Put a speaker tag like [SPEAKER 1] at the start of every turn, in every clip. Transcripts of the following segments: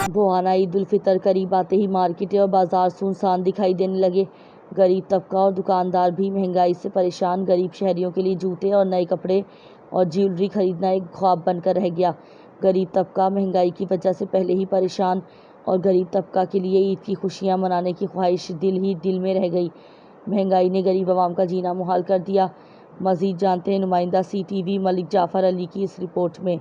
[SPEAKER 1] बोहाना ईद उल फितर करीब आते ही मार्केटें और बाजार सुनसान दिखाई देने लगे। गरीब तबका और दुकानदार भी महंगाई से परेशान। गरीब शहरियों के लिए जूते और नए कपड़े और ज्वेलरी खरीदना एक ख्वाब बनकर रह गया। गरीब तबका महंगाई की वजह से पहले ही परेशान और गरीब तबका के लिए ईद की खुशियां मनाने की ख्वाहिश दिल ही दिल में रह गई। महंगाई ने गरीब आवाम का जीना मुहाल कर दिया। मजीद जानते हैं नुमाइंदा CTV मलिक जाफ़र अली की इस रिपोर्ट में।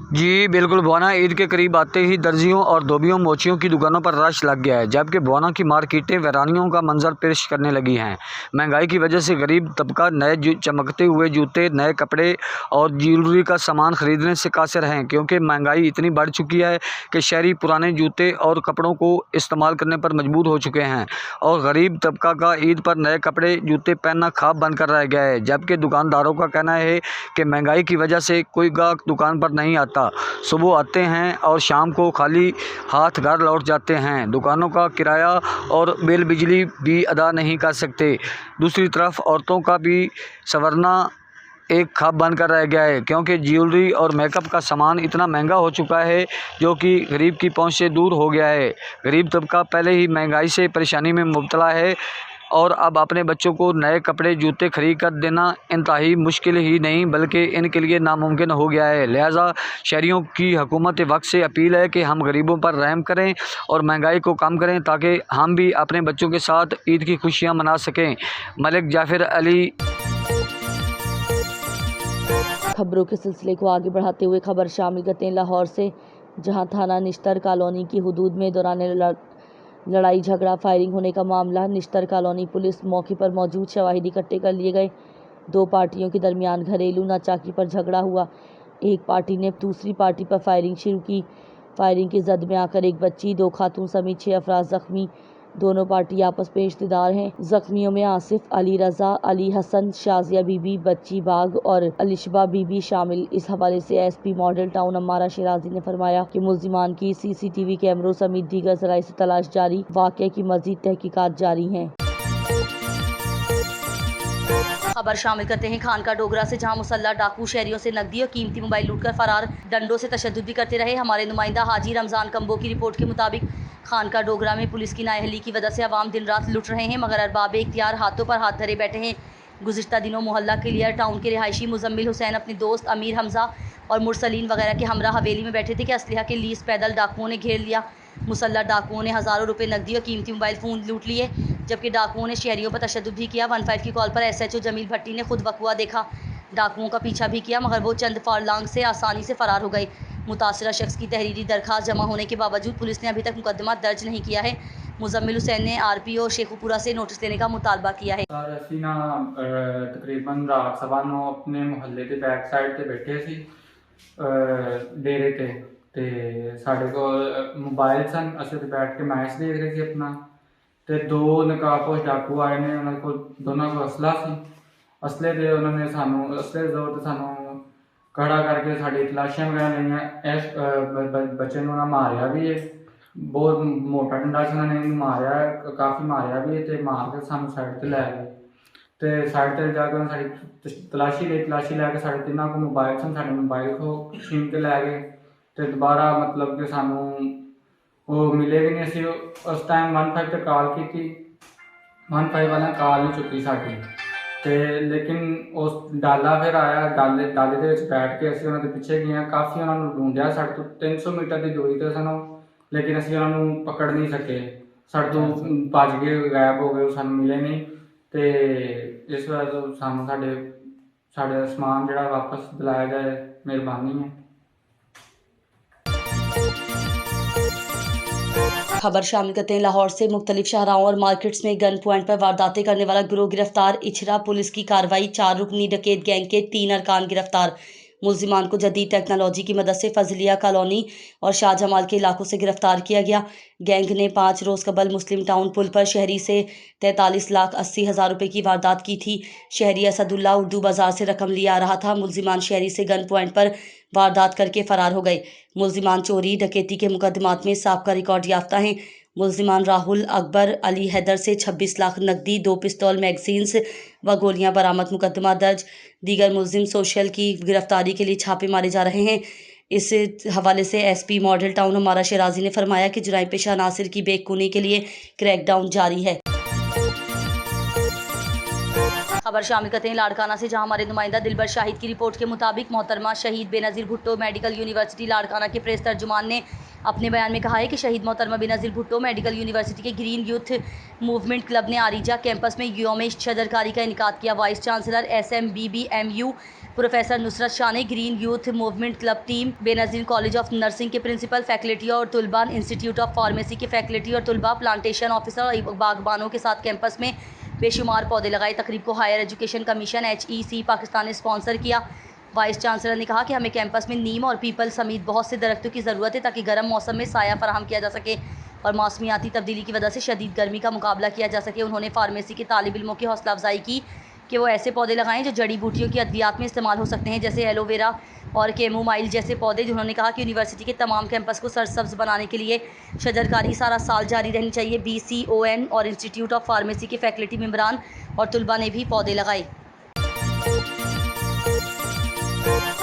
[SPEAKER 2] जी बिल्कुल, बोहाना ईद के करीब आते ही दर्जियों और धोबियों मोचियों की दुकानों पर रश लग गया है, जबकि बोहाना की मार्केटें वीरानियों का मंजर पेश करने लगी हैं। महंगाई की वजह से गरीब तबका नए चमकते हुए जूते, नए कपड़े और ज्वेलरी का सामान खरीदने से कासिर हैं, क्योंकि महंगाई इतनी बढ़ चुकी है कि शहरी पुराने जूते और कपड़ों को इस्तेमाल करने पर मजबूर हो चुके हैं और गरीब तबका का ईद पर नए कपड़े जूते पहनना ख्वाब बनकर रह गया है। जबकि दुकानदारों का कहना है कि महंगाई की वजह से कोई ग्राहक दुकान पर नहीं आता, सुबह आते हैं और शाम को खाली हाथ घर लौट जाते हैं। दुकानों का किराया और बिल बिजली भी अदा नहीं कर सकते। दूसरी तरफ औरतों का भी संवरना एक ख्वाब बनकर रह गया है, क्योंकि ज्वेलरी और मेकअप का सामान इतना महंगा हो चुका है जो कि गरीब की पहुंच से दूर हो गया है। गरीब तबका पहले ही महंगाई से परेशानी में मुब्तला है और अब अपने बच्चों को नए कपड़े जूते खरीद कर देना इंतहाई मुश्किल ही नहीं बल्कि इनके लिए नामुमकिन हो गया है। लिहाजा शहरियों की हुकूमत वक्त से अपील है कि हम गरीबों पर रहम करें और महंगाई को कम करें, ताकि हम भी अपने बच्चों के साथ ईद की खुशियां मना सकें। मलिक जाफ़र अली।
[SPEAKER 1] खबरों के सिलसिले को आगे बढ़ाते हुए खबर शामिल करते हैं लाहौर से, जहां थाना निश्तर कॉलोनी की हुदूद में दौरान लड़ाई झगड़ा फायरिंग होने का मामला। निश्तर कॉलोनी पुलिस मौके पर मौजूद शवाहिद इकट्ठे कर लिए गए। दो पार्टियों के दरमियान घरेलू नाचाकी पर झगड़ा हुआ। एक पार्टी ने दूसरी पार्टी पर फायरिंग शुरू की। फायरिंग की जद में आकर एक बच्ची, दो खातून समेत 6 अफराद जख्मी। दोनों पार्टी आपस में रिश्तेदार हैं। जख्मियों में आसिफ, अली रजा, अली हसन, शाजिया बीबी, बच्ची बाग और अलिशबा बीबी शामिल। इस हवाले से SP model town Ammara Shirazi ने फरमाया कि मुल्जिमान की CCTV कैमरों समेत दीगर जराए से तलाश जारी। वाक़े की मजीद तहकीकात जारी हैं। खबर शामिल करते हैं खानका डोगरा से, जहां मुसल्लह डाकू शहरियों से नकदी और कीमती मोबाइल लूटकर फरार। डंडों से तशद्दुद भी करते रहे। हमारे नुमाइंदा हाजी रमज़ान कंबो की रिपोर्ट के मुताबिक खानका डोगरा में पुलिस की नाअहली की वजह से अवाम दिन रात लुट रहे हैं, मगर अरबाब इख्तियार हाथों पर हाथ धरे बैठे हैं। गुज़िश्ता दिनों मोहल्ला क्लियर टाउन के रिहायशी मुजम्मिल हुसैन अपने दोस्त अमीर हमजा और मुरसलीन वगैरह के हमरा हवेली में बैठे थे कि असलहा के लीस पैदल डाकुओं ने घेर लिया। मुसल्लह डाकुओं ने हज़ारों रुपए नकदी और कीमती मोबाइल फ़ोन लूट लिए, जबकि डाकुओं ने शहरियों पर तशद्दुद भी किया। 15 की कॉल पर SHO जमील भट्टी ने खुद वक़ुआ देखा। डाकुओं का पीछा भी किया, मगर वो चंद फारलांग से आसानी से फ़रार हो गए। मुतासरा शख्स की तहरीरी दरख्वास्त जमा होने के बावजूद पुलिस ने अभी तक मुकदमा दर्ज नहीं किया है। मुजम्मिल हुसैन ने RPO शेखुपुरा से नोटिस देने का मुतालबा किया है।
[SPEAKER 3] ਅਸੀਂ ਨਾ ਤਕਰੀਬਨ ਰਾਤ ਸਵਾ 9 ਆਪਣੇ ਮੁਹੱਲੇ ਦੇ ਬੈਕ ਸਾਈਡ ਤੇ ਬੈਠੇ ਸੀ ਡੇਰੇ ਤੇ ਸਾਡੇ ਕੋਲ ਮੋਬਾਈਲ ਸਨ। ਅਸੀਂ ਤੇ ਬੈਠ ਕੇ ਮੈਚ ਦੇਖ ਰਹੇ ਸੀ ਆਪਣਾ, ਤੇ ਦੋ ਨਕਾਬਪੋਸ਼ ਡਾਕੂ ਆਏ ਨੇ। ਉਹਨਾਂ ਕੋਲ ਦੋਨਾਂ ਕੋਲ ਅਸਲਾ ਸੀ। ਅਸਲੇ ਦੇ ਉਹਨਾਂ ਨੇ ਸਾਨੂੰ ਅਸਲੇ ਦੇ ਜ਼ੋਰ ਤੇ ਸਾਨੂੰ ਖੜਾ ਕਰਕੇ ਸਾਡੀ ਤਲਾਸ਼ੀਆਂ ਵਗੈਰਾ ਲਈਆਂ। ਇਸ ਬੱਚੇ ਨੂੰ ਉਹਨਾਂ ਮਾਰਿਆ ਵੀ ਹੈ, ਬਹੁਤ ਮੋਟਾ ਡੰਡਾ ਸੀ ਉਹਨਾਂ ਨੇ ਇਹਨੂੰ ਮਾਰਿਆ, ਕਾਫੀ ਮਾਰਿਆ ਵੀ ਤੇ ਮਾਰ ਕੇ ਸਾਨੂੰ ਸਾਈਡ ਤੇ ਲੈ ਗਏ। ਤੇ ਸਾਈਡ ਤੇ ਜਾ ਕੇ ਉਹਨਾਂ ਸਾਡੀ ਤਲਾਸ਼ੀ ਲਈ, ਤਲਾਸ਼ੀ ਲੈ ਕੇ ਸਾਡੇ ਤਿੰਨਾਂ ਕੋਲ ਮੋਬਾਈਲ ਸਨ, ਸਾਡੇ ਮੋਬਾਈਲ ਖੋ ਛੀਨ ਕੇ ਲੈ ਗਏ। ਤੇ ਦੁਬਾਰਾ ਮਤਲਬ ਕਿ ਸਾਨੂੰ ਉਹ ਮਿਲੇ ਵੀ ਨਹੀਂ। ਅਸੀਂ ਉਸ ਟਾਈਮ 15 ਤੇ ਕਾਲ ਕੀਤੀ, 15 ਵਾਲਾ ਕਾਲ ਨਹੀਂ ਚੁੱਕੀ ਸਾਡੀ। ਤੇ ਲੇਕਿਨ ਉਸ ਡਾਲਾ ਫਿਰ ਆਇਆ, ਡਾਲੇ ਦੇ ਵਿੱਚ ਬੈਠ ਕੇ ਅਸੀਂ ਉਹਨਾਂ ਦੇ ਪਿੱਛੇ ਗਏ। ਕਾਫੀ ਉਹਨਾਂ ਨੂੰ ਢੂੰਡਿਆ, ਸਾਡੇ ਤੋਂ 300 ਮੀਟਰ ਦੀ ਦੂਰੀ ਤੇ ਸਨ, लेकिन ਅਸੀਂ ਉਹਨਾਂ ਨੂੰ ਪਕੜ ਨਹੀਂ ਸਕੇ। ਸਾਡੇ ਤੋਂ ਭੱਜ ਗਏ, ਗਾਇਬ ਹੋ ਗਏ, ਸਾਨੂੰ ਮਿਲੇ ਨਹੀਂ। ਤੇ ਇਸ ਵਜ੍ਹਾ ਤੋਂ ਸਾਨੂੰ ਸਾਡੇ ਸਮਾਨ ਜਿਹੜਾ ਵਾਪਸ ਦਿਲਾਇਆ ਜਾਏ, ਮਿਹਰਬਾਨੀ ਹੈ।
[SPEAKER 1] खबर शामिल करते हैं लाहौर से। मुख्तलिफ शाहराहों और मार्केट्स में गन पॉइंट पर वारदातें करने वाला गिरोह गिरफ्तार। इछरा पुलिस की कार्रवाई। 4 रुकनी डकैत गैंग के 3 अरकान गिरफ्तार। मुल्जिमान को जदीद टेक्नोलॉजी की मदद से फजलिया कॉलोनी और शाहजमाल के इलाकों से गिरफ्तार किया गया। गैंग ने 5 रोज़ कबल मुस्लिम टाउन पुल पर शहरी से 43,80,000 रुपये की वारदात की थी। शहरी असदुल्ला उर्दू बाजार से रकम लिया आ रहा था। मुल्जिमान शहरी से गन पॉइंट पर वारदात करके फ़रार हो गए। मुल्जिमान चोरी डकैती के मुकदमात में साबका रिकॉर्ड याफ्ता हैं। मुल्जिमान राहुल अकबर अली हैदर से 26 लाख नकदी, 2 पिस्तौल मैगजीन्स व गोलियां बरामद। मुकदमा दर्ज। दीगर मुल्जिम सोशल की गिरफ्तारी के लिए छापे मारे जा रहे हैं। इस हवाले से एसपी मॉडल टाउन हमारा शराजी ने फरमाया कि जुराइम पेशा अनासिर की बेकूनी के लिए क्रैकडाउन जारी है। खबर शामिल करते हैं लाड़काना से, जहां हमारे नुमाइंदा दिलबर शाहिद की रिपोर्ट के मुताबिक मोहतरमा शहीद बेनज़ीर भुट्टो मेडिकल यूनिवर्सिटी लाड़काना के प्रेस तर्जुमान ने अपने बयान में कहा है कि शहीद मोहतरमा बेनज़ीर भुट्टो मेडिकल यूनिवर्सिटी के ग्रीन यूथ मूवमेंट क्लब ने आरिजा कैंपस में यौम शजरकारी का इनेकाद किया। Vice chancellor SMBBMU professor Nusrat Shah ने green youth movement club team, Benazir college of nursing के प्रिंसिपल, फैकल्टी और तुलबा, इंस्टीट्यूट ऑफ फार्मेसी के फैकल्टी और तुलबा, प्लांटेशन ऑफिसर और बागबानों के साथ कैंपस में बेशुमार पौधे लगाए। तकरीब को higher education commission HEC Pakistan ने स्पॉन्सर किया। वाइस चांसलर ने कहा कि हमें कैंपस में नीम और पीपल समेत बहुत से दरख्तों की ज़रूरत है ताकि गर्म मौसम में साया फराहम किया जा सके और मौसमियाती तब्दीली की वजह से शदीद गर्मी का मुकाबला किया जा सके। उन्होंने फार्मेसी के तालिब इल्मों की हौसला अफजाई की कि वो ऐसे पौधे लगाएं जो जड़ी बूटियों की अद्वियात में इस्तेमाल हो सकते हैं, जैसे एलोवेरा और कैमोमाइल जैसे पौधे। उन्होंने कहा कि यूनिवर्सिटी के तमाम कैंपस को सरसब्ज बनाने के लिए शजरकारी सारा साल जारी रहनी चाहिए। BCON और इंस्टीट्यूट ऑफ फार्मेसी के फैकल्टी मेंबरान और तुलबा ने भी पौधे लगाए।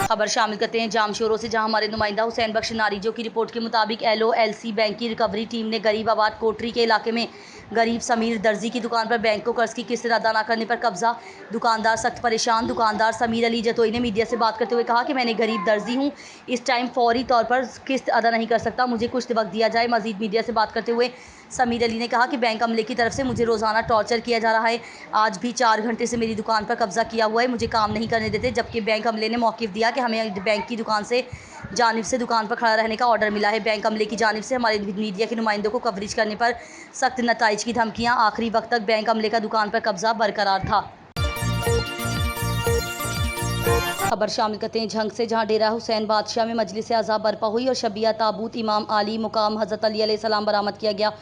[SPEAKER 1] खबर शामिल करते हैं जामशोरों से, जहां हमारे नुमाइंदा हुसैन बख्श नारीजो की रिपोर्ट के मुताबिक LOLC बैंक की रिकवरी टीम ने गरीब आबाद कोटरी के इलाके में गरीब समीर दर्जी की दुकान पर बैंक को कर्ज की किस्त अदा न करने पर कब्जा। दुकानदार सख्त परेशान। दुकानदार समीर अली जतोई ने मीडिया से बात करते हुए कहा कि मैंने गरीब दर्जी हूं, इस टाइम फौरी तौर पर किस्त अदा नहीं कर सकता, मुझे कुछ वक्त दिया जाए। मजीद मीडिया से बात करते हुए समीर अली ने कहा कि बैंक अमले की तरफ से मुझे रोज़ाना टॉर्चर किया जा रहा है। आज भी 4 घंटे से मेरी दुकान पर कब्जा किया हुआ है, मुझे काम नहीं करने देते, जबकि बैंक अमले ने मौक़िफ़ दिया कि हमें बैंक की दुकान से जानिब से दुकान पर खड़ा रहने का ऑर्डर मिला है। बैंक अमले की जानिब से हमारे मीडिया के नुमाइंदों को कवरेज करने पर सख्त नताइज की धमकियां। आखिरी वक्त तक बैंक अमले का दुकान पर कब्जा बरकरार था। खबर शामिल करते हैं झंग से, जहां डेरा हुसैन बादशाह में मजलिस आज़ा बर्पा हुई और शबिया ताबूत इमाम आली मुकाम हज़रत अली अलैहिस्सलाम बरामद किया गया,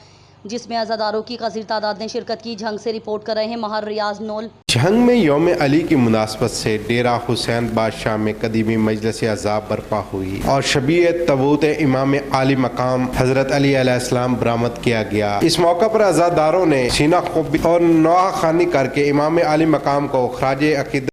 [SPEAKER 1] जिसमें अज़ादारों की कसीर तादाद ने शिरकत की। झंग से रिपोर्ट कर रहे हैं महर रियाज नोल।
[SPEAKER 4] झंग में यौम अली की मुनासबत से डेरा हुसैन बादशाह में कदीमी मजलिस अज़ाब बर्पा हुई और शबीयत तबूत इमाम आली मकाम हज़रत अली अलैहिस्सलाम बरामद किया गया। इस मौका पर अज़ादारों ने सीना खूबी और नौहा खानी करके इमाम आली मकाम को खराज अकीदत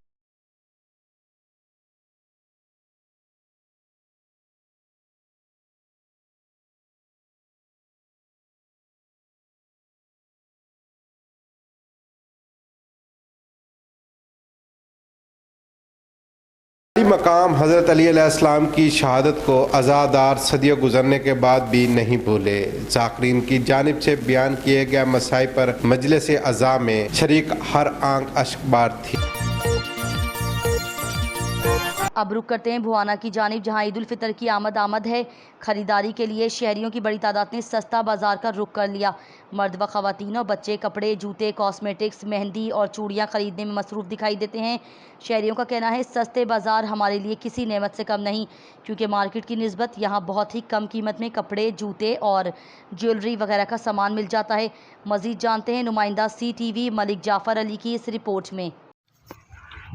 [SPEAKER 4] मकाम हज़रत अली अलैहिस्सलाम की शहादत को अज़ादार सदियों गुजरने के बाद भी नहीं भूले। ज़ाकिरीन की जानिब से बयान किए गए मसाइल पर मजलिस अज़ा में शरीक हर आंख अश्कबार थी।
[SPEAKER 1] अब रुक करते हैं भुआना की जानिब, जहां ईद उल फितर की आमद है। खरीदारी के लिए शहरियों की बड़ी तादाद ने सस्ता बाजार का रुख कर लिया। मर्द व ख़वातीन और बच्चे कपड़े, जूते, कॉस्मेटिक्स, मेहंदी और चूड़ियां खरीदने में मसरूफ़ दिखाई देते हैं। शहरियों का कहना है सस्ते बाज़ार हमारे लिए किसी नेमत से कम नहीं, क्योंकि मार्केट की निस्बत यहाँ बहुत ही कम कीमत में कपड़े, जूते और ज्वेलरी वगैरह का सामान मिल जाता है। मज़ीद जानते हैं नुमाइंदा CTV मलिक जाफ़र अली की इस रिपोर्ट में।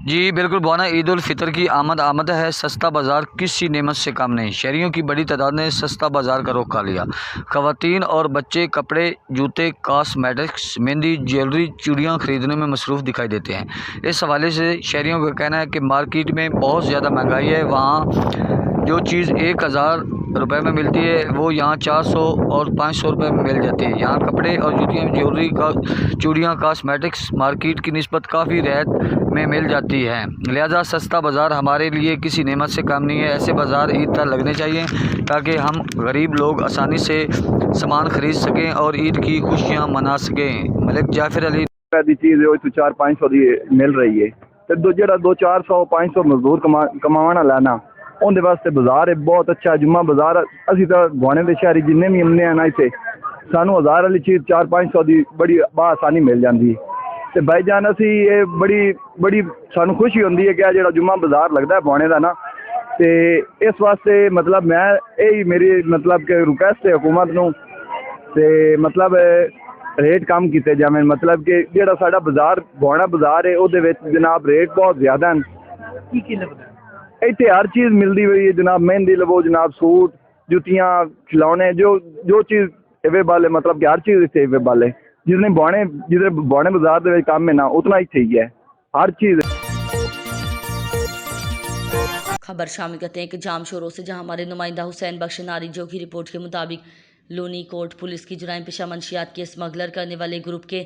[SPEAKER 2] जी बिल्कुल बौना, ईद उल फितर की आमद है, सस्ता बाज़ार किसी नेमत से कम नहीं। शहरियों की बड़ी तादाद ने सस्ता बाज़ार का रुख कर लिया। ख़वातीन और बच्चे कपड़े, जूते, कॉस्मेटिक्स, मेहंदी, ज्वेलरी, चूड़ियाँ ख़रीदने में मसरूफ़ दिखाई देते हैं। इस हवाले से शहरियों का कहना है कि मार्केट में बहुत ज़्यादा महंगाई है। वहाँ जो चीज़ 1000 रुपये में मिलती है वो यहाँ 400 और 500 रुपये में मिल जाती है। यहाँ कपड़े और जूतियाँ, ज्वेलरी, चूड़ियाँ, कॉस्मेटिक्स मार्केट की निस्बत काफ़ी रियायत में मिल जाती है। लिहाजा सस्ता बाज़ार हमारे लिए किसी नेमत से कम नहीं है। ऐसे बाज़ार ईद तक लगने चाहिए ताकि हम गरीब लोग आसानी से सामान ख़रीद सकें और ईद की खुशियाँ मना सकें। मलिक जाफ़र अली
[SPEAKER 5] दी चीज़ 400-500 दी मिल रही है, तो जो 200-400-500 मजदूर कमाना लाना उनके वास्ते बाजार है बहुत अच्छा। जुम्मा बाजार असी तो गुआने के शहरी जिन्ने भी हमने आना इतने सानू 1000 वाली चीज़ 400-500 की बड़ी आसानी मिल जाती है। तो भाईजान असी ये बड़ी सानू खुशी होती है कि जो जुम्मा बाजार लगता है बुआने का ना, तो इस वास्ते मतलब मैं यही मेरी मतलब कि रिक्वेस्ट है हुकूमत नूं, ते मतलब रेट कम किए जाए। मतलब कि जो साडा बाजार बुआना बाजार है वो जनाब रेट बहुत ज़्यादा हैं। इतने हर चीज़ मिलती हुई है जनाब, मेहंदी लवो जनाब, सूट, जुतियाँ, खिलौने, जो चीज़ अवेलेबल है, मतलब कि हर चीज़ इतने अवेलेबल है। जितने बुआने बाजार के काम है ना उतना इतने ही है हर चीज़।
[SPEAKER 1] खबर शामिल करते हैं कि जाम शोरों से, जहां हमारे नुमाइंदा हुसैन बख्श नारिजो की रिपोर्ट के मुताबिक लोनी कोट पुलिस की जुराइम पेशा मंशियात के स्मगलर करने वाले ग्रुप के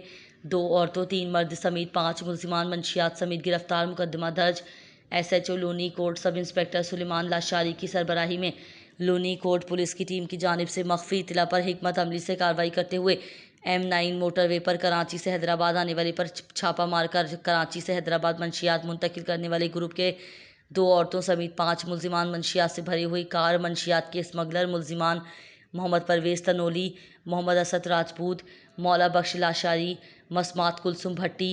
[SPEAKER 1] 2 औरतों 3 मर्द समेत 5 मुलजिमान मंशियात समेत गिरफ्तार। मुकदमा दर्ज SHO Loni Kot sub inspector Suleman Lashari की सरबराही में लोनी कोट पुलिस की टीम की जानिब से मख्फी इतला पर हिकमत अमली से कार्रवाई करते हुए M9 मोटरवे पर कराची से हैदराबाद आने वाले पर छापा मारकर कराची से हैदराबाद मंशियात मुंतकिल करने वाले ग्रुप के 2 औरतों समेत 5 मुलजिमान मंशियात से भरी हुई कार मंशियात के स्मगलर मुलजिमान मोहम्मद परवेज़ तनोली, मोहम्मद असद राजपूत, मौला बख्श लाशारी, मसमात कुलसुम भट्टी,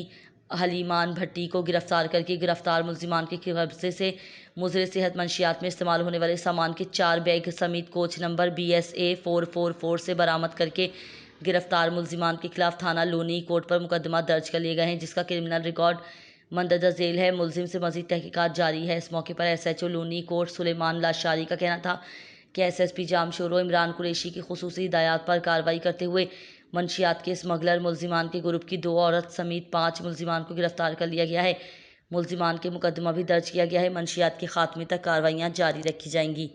[SPEAKER 1] हलीमान भट्टी को गिरफ्तार करके गिरफ्तार मुलजिमान के कब्जे से मुज़र सेहत मंशियात में इस्तेमाल होने वाले सामान के 4 बैग समेत कोच नंबर BSA 444 से बरामद करके गिरफ्तार मुलजिमान के खिलाफ थाना लोनी कोर्ट पर मुकदमा दर्ज कर लिए गए हैं, जिसका क्रिमिनल रिकॉर्ड मंदरजा झेल है। मुलजिम से मज़ीद तहकीकात जारी है। इस मौके पर SHO लोनी कोर्ट सुलेमान लाशारी का कहना था कि SSP जाम शोरो इमरान कुरैशी की खुसूसी हिदायत पर कार्रवाई करते हुए मंशियात के स्मगलर मुलजिमान के ग्रुप की 2 औरत समेत 5 मुलजिमान को गिरफ्तार कर लिया गया है। मुलजिमान के मुकदमा भी दर्ज किया गया है। मंशियात के खात्मे तक कार्रवाइयाँ जारी रखी जाएंगी।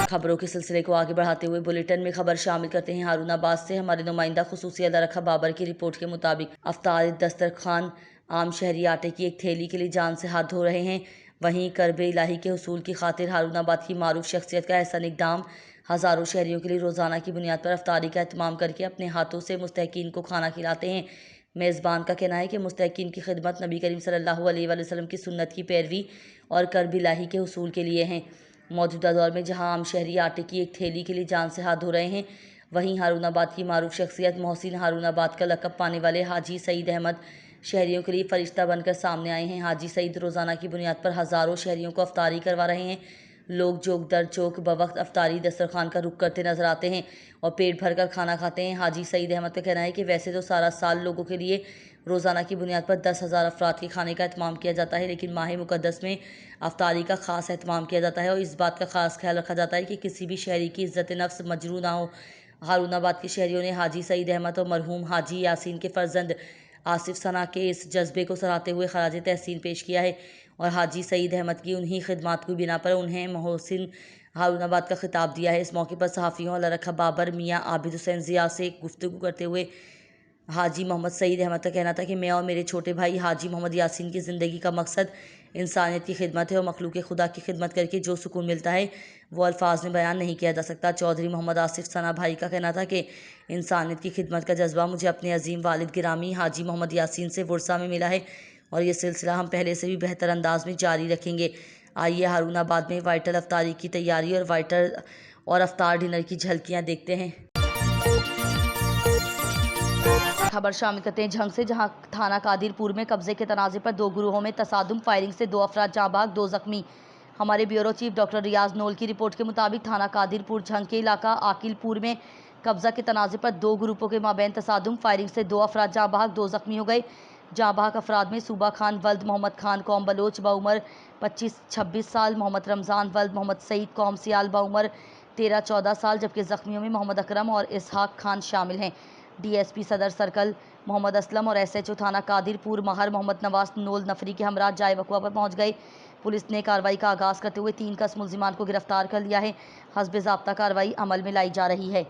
[SPEAKER 1] खबरों के सिलसिले को आगे बढ़ाते हुए बुलेटिन में खबर शामिल करते हैं हारूनाबाद से। हमारे नुमाइंदा खुसूसी अदरखा बाबर की रिपोर्ट के मुताबिक अफ्तार दस्तरखान आम शहरी आटे की एक थैली के लिए जान से हाथ धो रहे हैं। वहीं करबे इलाही के हुसूल की खातिर हारूनाबाद की मारूफ शख्सियत का ऐसा इक़दाम हज़ारों शहरियों के लिए रोज़ाना की बुनियाद पर अफ्तारी का एहतमाम करके अपने हाथों से मुस्तहकीन को खाना खिलाते हैं। मेज़बान का कहना है कि मुस्तहकीन की खिदमत नबी करीम सल्लल्लाहु अलैहि वसल्लम की सुन्नत की पैरवी और करब इलाही के हुसूल के लिए हैं। मौजूदा दौर में जहां आम शहरी आटे की एक थैली के लिए जान से हाथ धो रहे हैं, वहीं हारूनाबाद की मारूफ शख्सियत मोहसिन हारूनाबाद का लक़ब पाने वाले हाजी सईद अहमद शहरियों के लिए फरिश्ता बनकर सामने आए हैं। हाजी सईद रोज़ाना की बुनियाद पर हज़ारों शहरियों को अफ्तारी करवा रहे हैं। लोग चौक दर चौक बवक्त अफ्तारी दस्तरखान का रुख करते नजर आते हैं और पेट भरकर खाना खाते हैं। हाजी सईद अहमद का कहना है कि वैसे तो सारा साल लोगों के लिए रोज़ाना की बुनियाद पर 10,000 अफराद के खाने का एहतमाम किया जाता है, लेकिन माह मुक़द्दस में अफ्तारी का ख़ास एहतमाम किया जाता है और इस बात का ख़ास ख्याल रखा जाता है कि किसी भी शहरी की इज़्ज़त नफ्स मजरू ना हो। हारूनाबाद के शहरियों ने हाजी सईद अहमद और मरहूम हाजी यासीन के फ़र्जंद आसिफ सना के इस जज्बे को सराहते हुए खराज तहसीन पेश किया है और हाजी सईद अहमद की उन्हीं खिदमात की बिना पर उन्हें मोहसिन हारूनाबाद का खिताब दिया है। इस मौके पर सहाफ़ियों अल्लाह बाबर मियाँ आबिद हुसैन ज़िया से गुफ्तगू करते हुए हाजी मोहम्मद सईद अहमद का कहना था कि मैं और मेरे छोटे भाई हाजी मोहम्मद यासीन की ज़िंदगी का मकसद इंसानियत की खिदमत है और मखलूक खुदा की खिदमत करके जो सुकून मिलता है वो अल्फाज में बयान नहीं किया जा सकता। चौधरी मोहम्मद आसिफ सना भाई का कहना था कि इंसानियत की खिदमत का जज्बा मुझे अपने अजीम वालिद गिरामी हाजी मोहम्मद यासीन से वर्सा में मिला है और ये सिलसिला हम पहले से भी बेहतर अंदाज में जारी रखेंगे। आइए हारूनाबाद में वाइटल अफ्तारी की तैयारी और वाइटल और अफ्तार डिनर की झलकियाँ देखते हैं। खबर शामिल करते हैं झंग से, जहां थाना कादिरपुर में कब्जे के तनाज़े पर 2 गुरुहों में तसादुम, फायरिंग से 2 अफराद जाँ भाग, 2 ज़ख्मी। हमारे ब्यूरो चीफ डॉक्टर रियाज नोल की रिपोर्ट के मुताबिक थाना कादिरपुर झंग के इलाका आकिलपुर में कब्जा के तनाज़े पर 2 ग्रुपों के माबैन तसादुम, फायरिंग से 2 अफराद जाँ भाग, 2 ज़ख्मी हो गए। जाँ भाग अफराद में सूबा खान वल्द मोहम्मद खान कौम बलोच बाउमर 25-26 साल, मोहम्मद रमज़ान वल्द मोहम्मद सईद कौम सियाल बाउमर 13-14 साल, जबकि ज़ख्मियों में मोहम्मद अकरम और इसहाक खान शामिल हैं। DSP सदर सर्कल मोहम्मद असलम और SHO थाना कादिरपुर महर मोहम्मद नवाज नोल नफरी के हमरा जाए वक़ुआ पर पहुंच गए। पुलिस ने कार्रवाई का आगाज़ करते हुए 3 कस मुलजिमान को गिरफ्तार कर लिया है। हस्बे ज़ाब्ता कार्रवाई अमल में लाई जा रही है।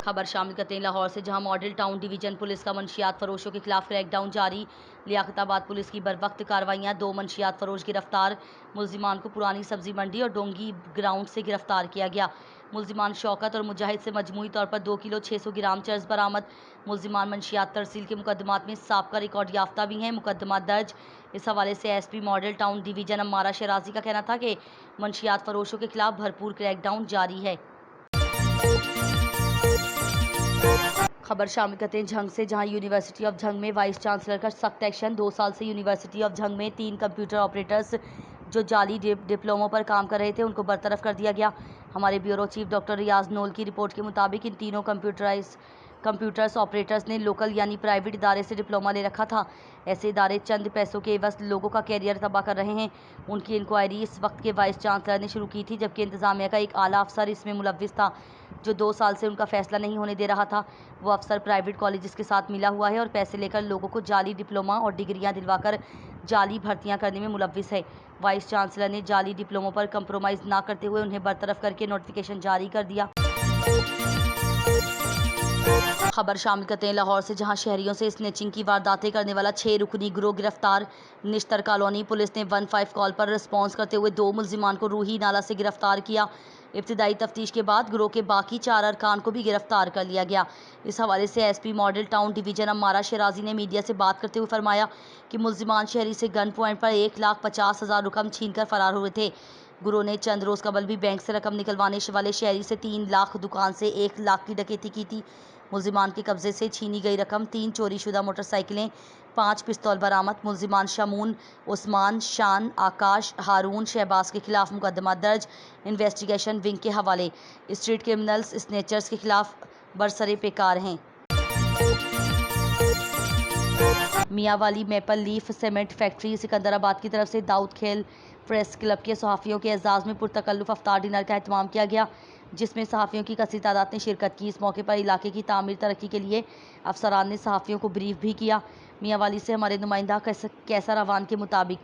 [SPEAKER 1] खबर शामिल करते हैं लाहौर से, जहां मॉडल टाउन डिवीजन पुलिस का मंशियात फरोशों के खिलाफ क्रैकडाउन जारी। लियाकताबाद पुलिस की बरवक्त कार्रवाइयां, 2 मंशियात फरोश गिरफ्तार। मुलजिमान को पुरानी सब्जी मंडी और डोंगी ग्राउंड से गिरफ्तार किया गया। मुलजिमान शौकत और मुजाहिद से मजमूई तौर पर 2 किलो 600 ग्राम चर्ज बरामद। मुलजिमान मंशियात तरसील के मुकदमात में साबका रिकॉर्ड याफ्ता भी हैं। मुकदमा दर्ज। इस हवाले से SP model town division Ammara Shirazi का कहना था कि मंशियात फरोशों के खिलाफ भरपूर क्रैकडाउन जारी है। खबर शामिल करते हैं झंग से, जहां यूनिवर्सिटी ऑफ झंग में वाइस चांसलर का सख्त एक्शन। 2 साल से यूनिवर्सिटी ऑफ झंग में 3 कंप्यूटर ऑपरेटर्स जो जाली डिप्लोमों पर काम कर रहे थे उनको बरतरफ कर दिया गया। हमारे ब्यूरो चीफ डॉक्टर रियाज नोल की रिपोर्ट के मुताबिक इन तीनों कंप्यूटराइज कंप्यूटर्स ऑपरेटर्स ने लोकल यानी प्राइवेट इदारे से डिप्लोमा ले रखा था। ऐसे इदारे चंद पैसों के एवज लोगों का कैरियर तबाह कर रहे हैं। उनकी इंक्वायरी इस वक्त के वाइस चांसलर ने शुरू की थी, जबकि इंतजामिया का एक आला अफसर इसमें मुलव्विस था, जो 2 साल से उनका फैसला नहीं होने दे रहा था। वो अफसर प्राइवेट कॉलेजेस के साथ मिला हुआ है और पैसे लेकर लोगों को जाली डिप्लोमा और डिग्रियां दिलवाकर जाली भर्तियां करने में मुलव्विस है। वाइस चांसलर ने जाली डिप्लोमों पर कंप्रोमाइज़ ना करते हुए उन्हें बरतरफ करके नोटिफिकेशन जारी कर दिया। खबर शामिल करते हैं लाहौर से, जहां शहरियों से स्नैचिंग की वारदातें करने वाला 6 रुकनी गिरोह गिरफ्तार। निश्तर कॉलोनी पुलिस ने 15 कॉल पर रिस्पॉन्स करते हुए 2 मुल्जिमान को रूही नाला से गिरफ्तार किया। इब्तिदाई तफ्तीश के बाद गिरोह के बाकी 4 अरकान को भी गिरफ्तार कर लिया गया। इस हवाले से SP model town division Ammara Shirazi ने मीडिया से बात करते हुए फरमाया कि मुल्जिमान शहरी से गन पॉइंट पर 1,50,000 रुपये छीन कर फरार हुए थे। गिरोह ने चंद रोज़ कबल भी बैंक से रकम निकलवाने वाले शहरी से 3 लाख, दुकान से 1 लाख की डकैती की थी। मुल्जिमान के कब्जे से छीनी गई रकम, 3 चोरीशुदा मोटरसाइकिलें, 5 पिस्तौल बरामद। मुल्जिमान शमून, उस्मान, शान, आकाश, हारून, शहबाज के खिलाफ मुकदमा दर्ज, इन्वेस्टिगेशन विंग के हवाले। स्ट्रीट क्रिमिनल्स स्नेचर्स के खिलाफ बरसरे पेकार हैं। Mianwali maple leaf cement factory Secunderabad की तरफ से दाऊद खेल प्रेस क्लब के सहाफ़ियों के एजाज़ में पुरतकल्लुफ़ अफ्तार डिनर का एहतमाम किया गया, जिसमें सहाफ़ियों की कसीर तादाद ने शिरकत की। इस मौके पर इलाके की तामीर तरक्की के लिए अफसरान ने सहाफ़ियों को ब्रीफ भी किया। मियांवाली से हमारे नुमाइंदा कैसर अवान के मुताबिक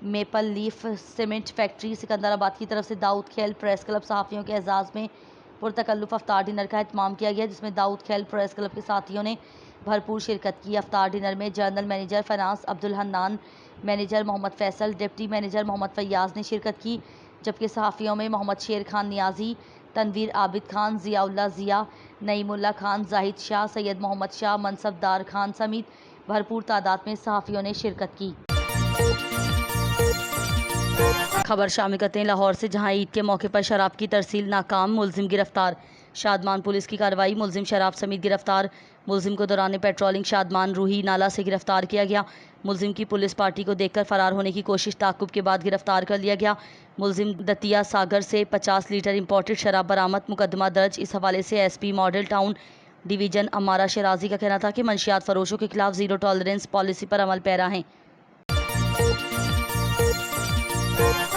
[SPEAKER 1] maple leaf cement factory Secunderabad की तरफ से दाऊद खेल प्रेस क्लब सहाफ़ियों के एजाज़ में पुरतकल्लुफ़ अफ्तार डिनर का एहतमाम किया गया, जिसमें दाऊद खेल प्रेस क्लब के साथियों ने भरपूर शिरकत की। अफ्तार डिनर में general manager finance Abdul Hannan, manager Mohammad Faisal, deputy manager Mohammad Fayyaz ने शिरकत की, जबकि सहाफ़ियों में मोहम्मद शेर खान नियाज़ी, तनवीर आबिद खान, ज़ियाउल्लाह ज़िया, नईमुल्ला खान, जाहिद शाह, सैयद मोहम्मद शाह, मनसबदार खान समेत भरपूर तादाद में सहाफ़ियों ने शिरकत की। खबर शामिल करते हैं लाहौर से, जहां ईद के मौके पर शराब की तरसील नाकाम, मुलजिम गिरफ्तार। शादमान पुलिस की कार्रवाई, मुलजिम शराब समेत गिरफ्तार। मुलजिम को दौरान पेट्रोलिंग शादमान रूही नाला से गिरफ्तार किया गया। मुलजिम की पुलिस पार्टी को देखकर फरार होने की कोशिश, ताक़ुब के बाद गिरफ्तार कर लिया गया। मुलजिम दतिया सागर से 50 लीटर इंपोर्टेड शराब बरामद, मुकदमा दर्ज। इस हवाले से SP model town division Ammara Shirazi का कहना था कि मंशियात फरोशों के खिलाफ ज़ीरो टॉलरेंस पॉलिसी पर अमल पैरा हैं।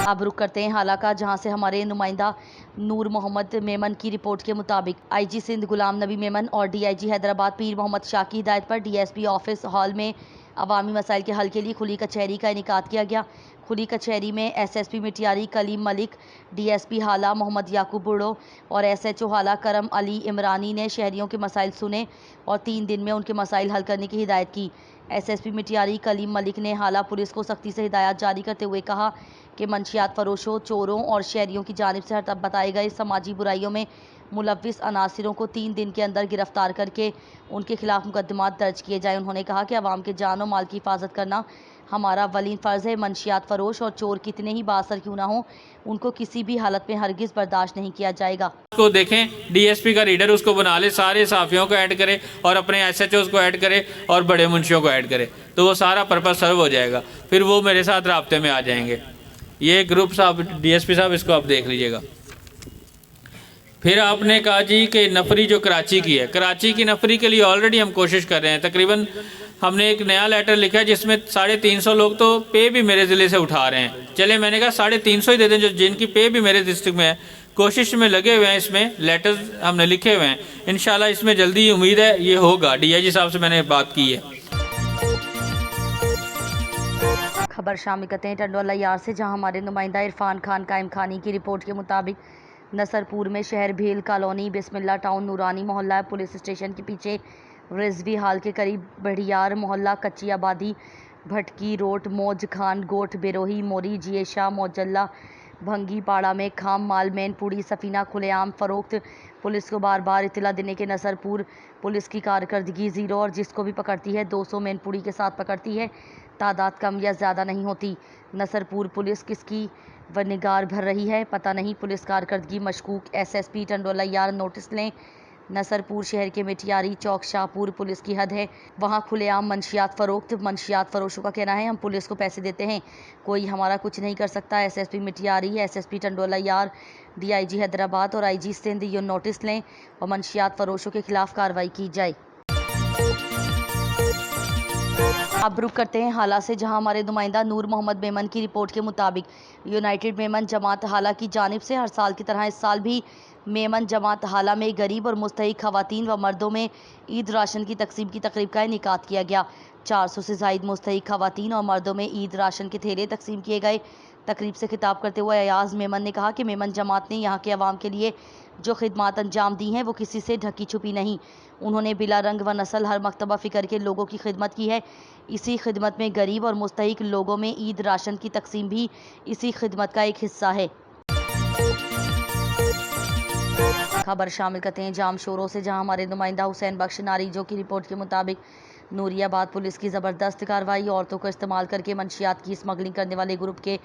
[SPEAKER 1] अब रुक करते हैं हाला का, जहां से हमारे नुमाइंदा नूर मोहम्मद मेमन की रिपोर्ट के मुताबिक आईजी सिंध गुलाम नबी मेमन और डीआईजी हैदराबाद पीर मोहम्मद शाह की हिदायत पर डीएसपी ऑफिस हॉल में अवामी मसाइल के हल के लिए खुली कचहरी का इनेकाद किया गया। खुली कचहरी में एसएसपी मिटियारी कलीम मलिक, डीएसपी हाला मोहम्मद याकूब बुढ़ो और एसएचओ हाला करम अली इमरानी ने शहरियों के मसाइल सुने और 3 दिन में उनके मसाइल हल करने की हिदायत की। एसएसपी मिटियारी कलीम मलिक ने हाला पुलिस को सख्ती से हिदायत जारी करते हुए कहा कि मंशियात फरोशों, चोरों और शहरियों की जानिब से हर बताए गए समाजी बुराइयों में मुलव्विस अनासिरों को 3 दिन के अंदर गिरफ्तार करके उनके खिलाफ मुकदमात दर्ज किए जाए। उन्होंने कहा कि अवाम के जान और माल की हिफाजत करना हमारा वलीन फ़र्ज़ है। मंशियात फरोश और चोर कितने ही बासर क्यों ना हो, उनको किसी भी हालत में हरगिज़ बर्दाश्त नहीं किया जाएगा।
[SPEAKER 6] को देखें, डीएसपी का रीडर उसको बना ले, सारे साफियों को ऐड करे और अपने एसएचओ को ऐड करे और बड़े मुंशियों को ऐड करे, तो वो सारा पर्पस सर्व हो जाएगा। फिर वो मेरे साथ राब्ते में आ जाएंगे। ये ग्रुप साहब, डीएसपी साहब, इसको आप देख लीजिएगा। फिर आपने कहा जी कि नफरी जो कराची की है, कराची की नफरी के लिए ऑलरेडी हम कोशिश कर रहे हैं। तकरीबन हमने एक नया लेटर लिखा है जिसमें 350 लोग तो पे भी मेरे ज़िले से उठा रहे हैं। चले, मैंने कहा 350 ही दे दें जो जिनकी पे भी मेरे डिस्ट्रिक्ट में है। कोशिश में लगे हुए हैं, इसमें लेटर्स हमने लिखे हुए हैं। इंशाल्लाह इसमें जल्दी उम्मीद है ये होगा। डीआईजी साहब से मैंने बात की है।
[SPEAKER 1] खबर शामिल करते हैं टंडोला यार से, जहां हमारे नुमाइंदा इरफान खान कायम खानी की रिपोर्ट के मुताबिक नसरपुर में शहर भेल कॉलोनी बिस्मिल्ला टाउन नूरानी मोहल्ला पुलिस स्टेशन के पीछे रिजवी हाल के करीब बढ़ियार मोहल्ला कच्ची आबादी भटकी रोड मौज खान गोट बेरोही मोरी जियेशा मौजल्ला भंगी पाड़ा में खाम माल मैन पूड़ी सफ़ीना खुलेआम फ़रोख्त। पुलिस को बार बार इतला देने के नसरपुर पुलिस की कारकर्दगी ज़ीरो और जिसको भी पकड़ती है 200 मैन पूड़ी के साथ पकड़ती है, तादाद कम या ज़्यादा नहीं होती। नसरपुर पुलिस किसकी व निगार भर रही है पता नहीं। पुलिस कारकर्दगी मशकूक, एसएसपी टंडोला यार नोटिस लें। नसरपुर शहर के मिटियारी चौक शाहपुर पुलिस की हद है। वहां खुलेआम मंशियात फरोख्त। मंशियात फरोशों का कहना है हम पुलिस को पैसे देते हैं, कोई हमारा कुछ नहीं कर सकता। एसएसपी मिटियारी, एसएसपी टंडोला यार, डीआईजी हैदराबाद और आईजी सिंध ये नोटिस लें और मंशियात फरोशों के खिलाफ कार्रवाई की जाए। अब रुक करते हैं हाला से, जहां हमारे नुमाइंदा नूर मोहम्मद मेमन की रिपोर्ट के मुताबिक यूनाइटेड मेमन जमात हाला की जानिब से हर साल की तरह इस साल भी मेमन जमात हाला में गरीब और मुस्तहिक खवातीन व मर्दों में ईद राशन की तकसीम की तकरीब का इनेकाद किया गया। 400 से ज़ायद मुस्तहिक खवातीन और मर्दों में ईद राशन के थैले तकसीम किए गए। तकरीब से खिताब करते हुए अयाज मेमन ने कहा कि मेमन जमात ने यहाँ के अवाम के लिए जो खिदमात अंजाम दी हैं वो किसी से ढकी छुपी नहीं। उन्होंने बिला रंग व नस्ल हर मकतबा फ़िक्र के लोगों की खिदमत की है। इसी खिदमत में गरीब और मुस्तहिक लोगों में ईद राशन की तकसीम भी इसी खिदमत का एक हिस्सा है। खबर शामिल करते हैं जाम शोरों से, जहां हमारे नुमाइंदा हुसैन बख्श नारीजो की रिपोर्ट के मुताबिक नूरियाबाद पुलिस की ज़बरदस्त कार्रवाई। औरतों को इस्तेमाल करके मंशियात की स्मगलिंग करने वाले ग्रुप के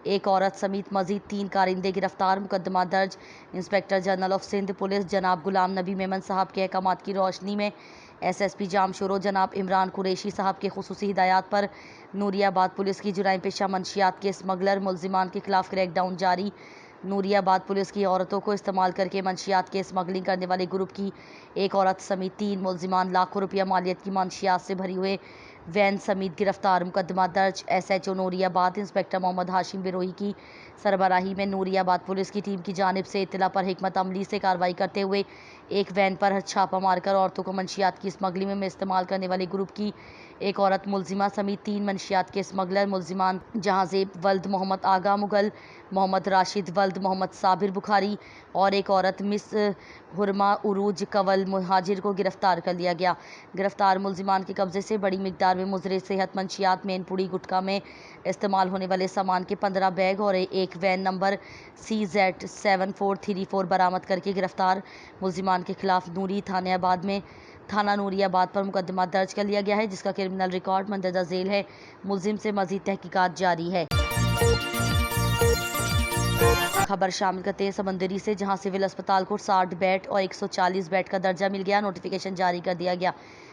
[SPEAKER 1] एक औरत समेत मजीद 3 कारिंदे गिरफ्तार। मुकदमा दर्ज। Inspector general of Sindh police जनाब गुलाम नबी मेमन साहब के अहकामात की रोशनी में एसएसपी जाम शोरो जनाब इमरान कुरैशी साहब के खुसूसी हिदायत पर नूरियाबाद पुलिस की जुराइम पेशा मंशियात के स्मगलर मुलजिमान के खिलाफ क्रैकडाउन जारी। नूरियाबाद पुलिस की औरतों को इस्तेमाल करके मंशियात के स्मगलिंग करने वाले ग्रुप की एक औरत समेत 3 मुलजिमान लाखों रुपया मालियत की मंशियात से भरी हुए वैन समेत गिरफ्तार। मुकदमा दर्ज। एसएचओ नूरियाबाद इंस्पेक्टर मोहम्मद हाशिम बिरोही की सरबराही में नूरियाबाद पुलिस की टीम की जानिब से इत्तला पर हिकमत अमली से कार्रवाई करते हुए एक वैन पर छापा मारकर औरतों को मंशियात की स्मगलिंग में इस्तेमाल करने वाले ग्रुप की एक औरत मुलजिमा समेत 3 मंशियात के स्मगलर मुलजिमान जहांजेब वल्द मोहम्मद आगा मुगल, मोहम्मद राशिद वल्द मोहम्मद साबिर बुखारी और एक औरत मिस हुरमा उरूज कवल मुहाजिर को गिरफ्तार कर लिया गया। गिरफ्तार मुलजिमान के कब्जे से बड़ी मिकदार में मुजरे सेहत मंशियात मेनपुड़ी गुटखा में इस्तेमाल होने वाले सामान के 15 बैग और एक वैन नंबर CZ7434 बरामद करके गिरफ्तार मुलजिमान के खिलाफ नूरी थाना नूरियाबाद पर मुकदमा दर्ज कर लिया गया है, जिसका क्रिमिनल रिकॉर्ड मंदरजा झेल है। मुलजिम से मजीद तहकीकात जारी है। खबर शामिल करते हैं समंदरी से, जहां सिविल अस्पताल को 60 बेड और 140 बेड का दर्जा मिल गया। नोटिफिकेशन जारी कर दिया गया।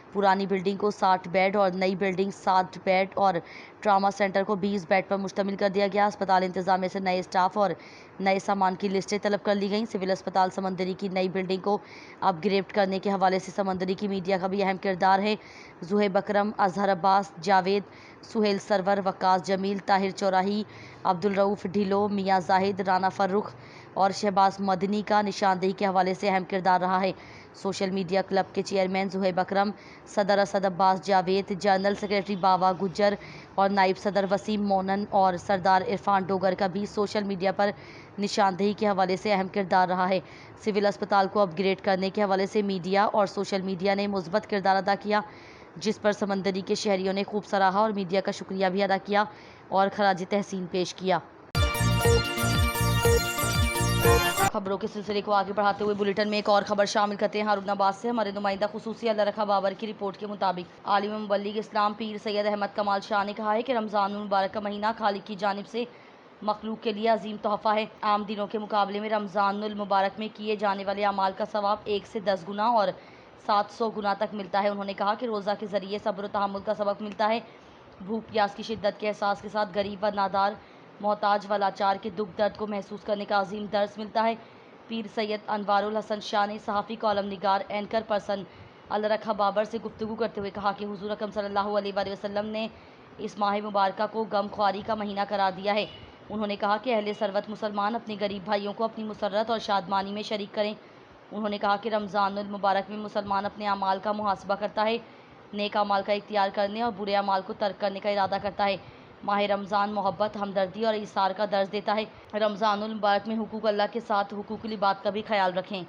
[SPEAKER 1] पुरानी बिल्डिंग को 60 बेड और नई बिल्डिंग 60 बेड और ट्रामा सेंटर को 20 बेड पर मुश्तमिल कर दिया गया। अस्पताल इंतजामिया से नए स्टाफ और नए सामान की लिस्टें तलब कर ली गई। सिविल अस्पताल समंदरी की नई बिल्डिंग को अपग्रेड करने के हवाले से समंदरी की मीडिया का भी अहम किरदार है। जुहेब अकरम, अजहर अब्बास, जावेद, सुहेल सरवर, वक्कास जमील, ताहिर चौराही, अब्दुल रऊफ़ ढिलो, मियाँ जाहिद, राना फर्रुख और शहबाज मदनी का निशानदेही के हवाले से अहम किरदार रहा है। सोशल मीडिया क्लब के चेयरमैन जुहेब अकरम, सदर असद अब्बास जावेद, जनरल सेक्रेटरी बावा गुज्जर और नायब सदर वसीम मोनन और सरदार इरफान डोगर का भी सोशल मीडिया पर निशानदेही के हवाले से अहम किरदार रहा है। सिविल अस्पताल को अपग्रेड करने के हवाले से मीडिया और सोशल मीडिया ने मुस्बत किरदार अदा किया, जिस पर समंदरी के शहरियों ने खूब सराहा और मीडिया का शुक्रिया भी अदा किया और खराज तहसीन पेश किया। खबरों के सिलसिले को आगे बढ़ाते हुए बुलेटिन में एक और खबर शामिल करते हैं हारूनाबाद से। हमारे नुमाइंदा खुसूसी अल्लाह रखा बाबर की रिपोर्ट के मुताबिक आलिम मुबल्लिग इस्लाम पीर सैयद अहमद कमाल शाह ने कहा है कि रमज़ान मुबारक का महीना खालिक की जानिब से मखलूक के लिए अजीम तोहफ़ा है। आम दिनों के मुकाबले में रमज़ानुल मुबारक में किए जाने वाले अमाल का सवाब 1 से 10 गुना और 700 गुना तक मिलता है। उन्होंने कहा कि रोज़ा के ज़रिए सब्र व तहम्मुल का सबक मिलता है। भूख प्यास की शिद्दत के एहसास के साथ गरीब व नादार, मोहताज व लाचार के दुख दर्द को महसूस करने का अजीम दर्स मिलता है। पीर सैयद अनवारुल हसन शाह ने सहाफ़ी, कॉलम निगार, एंकर पर्सन अल्लाह रखा बाबर से गुफ्तगू करते हुए कहा कि हुज़ूर अकरम सल्लल्लाहु अलैहि वसल्लम ने इस माह मुबारक को गमख्वारी का महीना करार दिया है। उन्होंने कहा कि अहले सरवत मुसलमान अपने गरीब भाइयों को अपनी मुसर्रत और शादमानी में शरीक करें। उन्होंने कहा कि रमज़ानुल मुबारक में मुसलमान अपने अमाल का मुहासबा करता है, नेक अमाल का इख्तियार करने और बुरे अमाल को तर्क करने का इरादा करता है। माह रमज़ान मोहब्बत, हमदर्दी और इसार का दर्ज देता है। रमज़ानुल मुबारक में हुकूक अल्लाह के साथ हुकूकुल इबाद का भी ख्याल रखें।